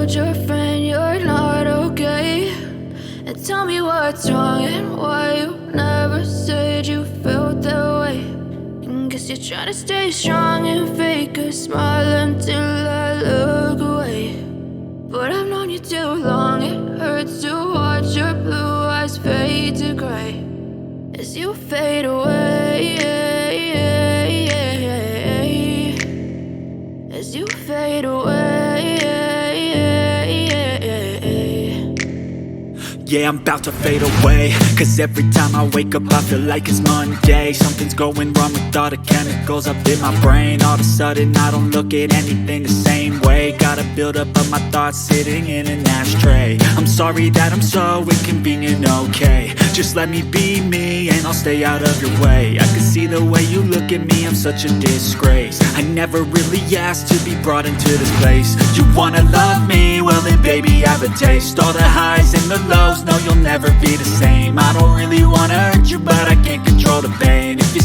told your friend you're not okay, and tell me what's wrong and why you never said you felt that way. And guess you're trying to stay strong and fake a smile until I look away. But I've known you too long, it hurts to watch your blue eyes fade to gray as you fade away, as you fade away. Yeah, I'm about to fade away, cause every time I wake up I feel like it's Monday. Something's going wrong with all the chemicals up in my brain. All of a sudden I don't look at anything the same way. Got a buildup of my thoughts sitting in an ashtray. I'm sorry that I'm so inconvenient, okay. Just let me be me and I'll stay out of your way. I can see the way you look at me, I'm such a disgrace. I never really asked to be brought into this place. You wanna love me? Well then baby, have a taste. All the highs and the lows, no, you'll never be the same. I don't really wanna hurt you, but I can't control the pain. If you